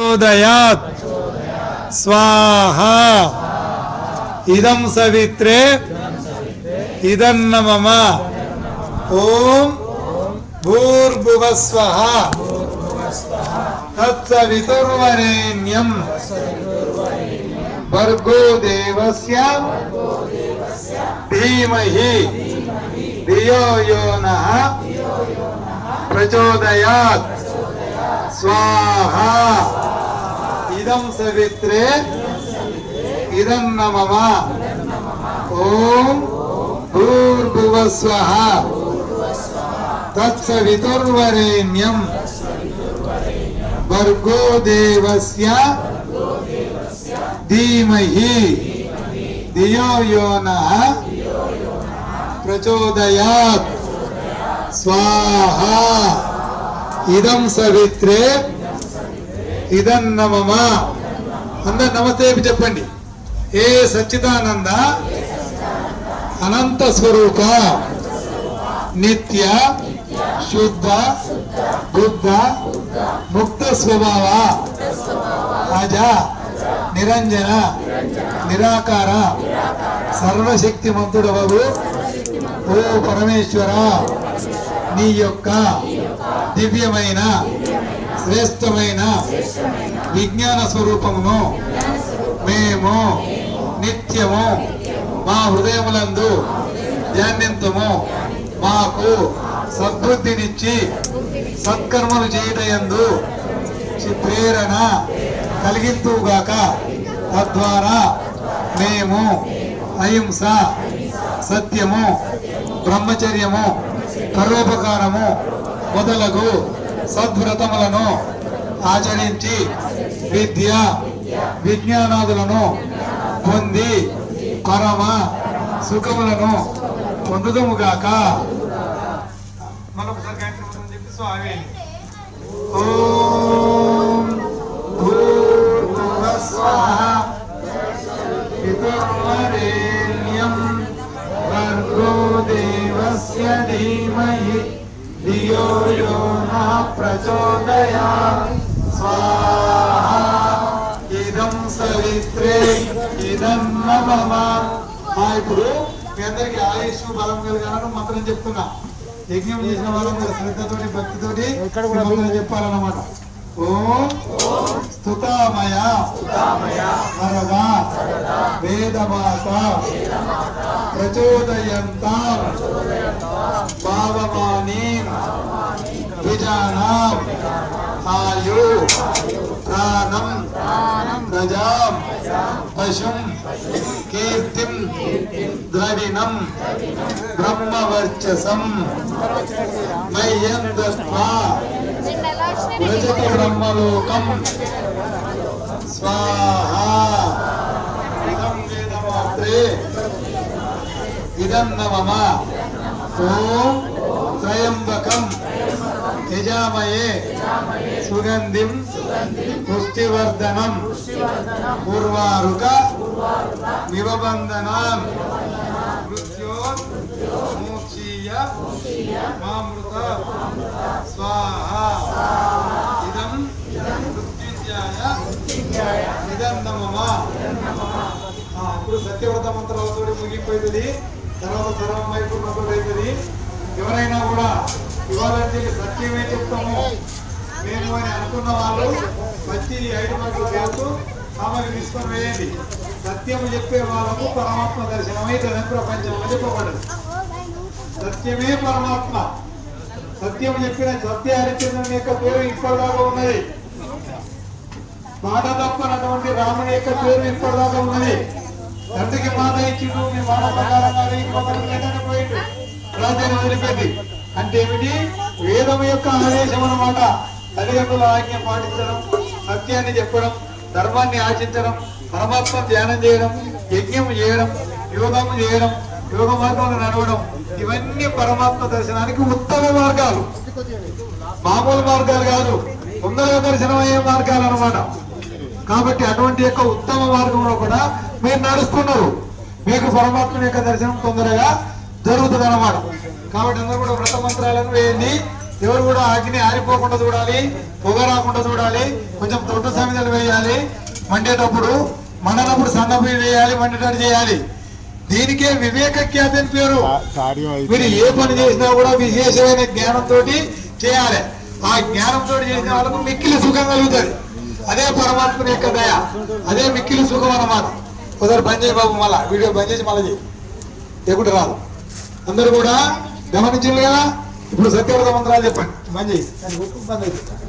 ప్రచోదయాత్ స్వాహా ఇదం సవిత్రే ఇదన్న మమ ఓం భూర్భువస్వః తత్సవితుర్వరేణ్యం భర్గో దేవస్య ధీమహి ధియో యో నః ప్రచోదయాత్ స్వాహా ఇదం సవిత్రే ఇదన్న మమ ఓం భూర్భువస్వః తత్సవితుర్వరేణ్యం భర్గో దేవస్య ధీమహి ధియో యో నః ప్రచోదయాత్ స్వాహా ఇదం సవిత్రే ఇదన్న మమ. అందరు నమస్తే చెప్పండి. ఏ సచ్చిదానంద అనంత స్వరూప నిత్య శుద్ధ బుద్ధ ముక్త స్వభావ అజ నిరంజన నిరాకార సర్వశక్తిమంతుడవగు ఓ పరమేశ్వర, నీ యొక్క దివ్యమైన శ్రేష్టమైన విజ్ఞాన స్వరూపమును మేము నిత్యము మా హృదయములందు ధ్యానింతుము. మాకు సద్బుద్ధినిచ్చి సత్కర్మలు చేయుటయందు ప్రేరణ కలిగింతుగాక. తద్వారా మేము అహింస, సత్యము, బ్రహ్మచర్యము, పరోపకారము మొదలగు సద్వ్రతములను ఆచరించి విద్య విజ్ఞానాదులను పొంది పరమ సుఖములను పొందుదుముగాక. ఓం భూర్భువస్వః పితర్వరేణ్యం భర్గో దేవస్య ధీమహి ధియో యో నః ప్రచోదయాత్ స్వాహా ఇదం సవిత్రే ఇదన్న మమ. ఇప్పుడు మీ అందరికి ఆయుష్ బలం కలిగాలని మంత్రం చెప్తున్నా. యజ్ఞం చేసిన వాళ్ళందరూ శ్రద్ధతోటి భక్తితోటి మంత్రం చెప్పాలన్నమాట. ఓం స్తుతామయ వరదా వేదమాత ప్రచోదయంతాం భావమానీం విజానాం ఆయు ప్రాణం ప్రజాం పశుం కీర్తిం ద్రవిణం బ్రహ్మవర్చసం మయ్యం దత్వా వ్రజతి బ్రహ్మలోకం స్వాహా ఇదం వేదమాత్రే ఇదన్న మమ. ఓం త్రయంబకం యజామయే సుగంధిం పుష్టివర్ధనం పూర్వారుక నిబంధనాన్ మృత్యోర్మోక్షీయ మామృత స్వాహా ఇదం మృత్యుంజయాయ ఇదన్న మమ. ఇప్పుడు సత్యవ్రత మంత్రాలతో ముగిపోయింది. తర్వాత సర్వం వైపు అవుతుంది. ఎవరైనా కూడా ఇవాళ సత్యమే చెప్తాము మేము అని అనుకున్న వాళ్ళు వచ్చి 5 మార్కులు చేస్తూ సామాగ్రి తీసుకొని వేయండి. సత్యము చెప్పే వాళ్ళకు పరమాత్మ దర్శనం అవుతుంది. ప్రపంచంలో చెప్పబడదు. సత్యమే పరమాత్మ. సత్యం చెప్పిన సత్య హరిచంద్రుని యొక్క పేరు ఇప్పటిదాకా ఉన్నది. మాట తప్పనటువంటి రాముని యొక్క పేరు ఇప్పటిదాకా ఉన్నది. తండ్రికి మాట ఇచ్చిండు, మీ మాట ప్రకారంగా పోయిండు, రాజ్యాన్ని వదిలిపెట్టి. అంటే ఏమిటి? వేదం యొక్క ఆదేశం అన్నమాట. తల్లిదండ్రుల ఆజ్ఞ పాటించడం, సత్యాన్ని చెప్పడం, ధర్మాన్ని ఆచరించడం, పరమాత్మ ధ్యానం చేయడం, యజ్ఞం చేయడం, యోగం చేయడం, యోగ మార్గంలో నడవడం, ఇవన్నీ పరమాత్మ దర్శనానికి ఉత్తమ మార్గాలు. మామూలు మార్గాలు కాదు, తొందరగా దర్శనం అయ్యే మార్గాలు అన్నమాట. కాబట్టి అటువంటి యొక్క ఉత్తమ మార్గంలో కూడా మీరు నడుస్తున్నారు. మీకు పరమాత్మ యొక్క దర్శనం తొందరగా జరుగుతుంది అన్నమాట. కాబట్టి అందరూ కూడా వ్రత మంత్రాలను వేయండి. ఎవరు కూడా అగ్ని ఆరిపోకుండా చూడాలి, పొగ రాకుండా చూడాలి, కొంచెం తొట్టు సమిదలు వేయాలి, మండేటప్పుడు మండనప్పుడు సన్నపొయ్యి వేయాలి, మండేటట్టు చేయాలి. దీనికే వివేక ఖ్యాతి అని పేరు. మీరు ఏ పని చేసినా కూడా విశేషమైన జ్ఞానంతో చేయాలి. ఆ జ్ఞానంతో చేసిన వాళ్ళకు మిక్కిలి సుఖం కలుగుతుంది. అదే పరమాత్మని యొక్క దయ, అదే మిక్కిలి సుఖం అన్నమాట. ఒకసారి బంద్ చేయి బాబు, మళ్ళా వీడియో బంద్ చేసి మళ్ళీ చేయి, లేకుంటే రాదు. అందరూ కూడా గమనించారు కదా. ఇప్పుడు సత్యవ్రత మంత్రాలు చెప్పండి, బంద్ చేయి, బంద్ అవుతుంది.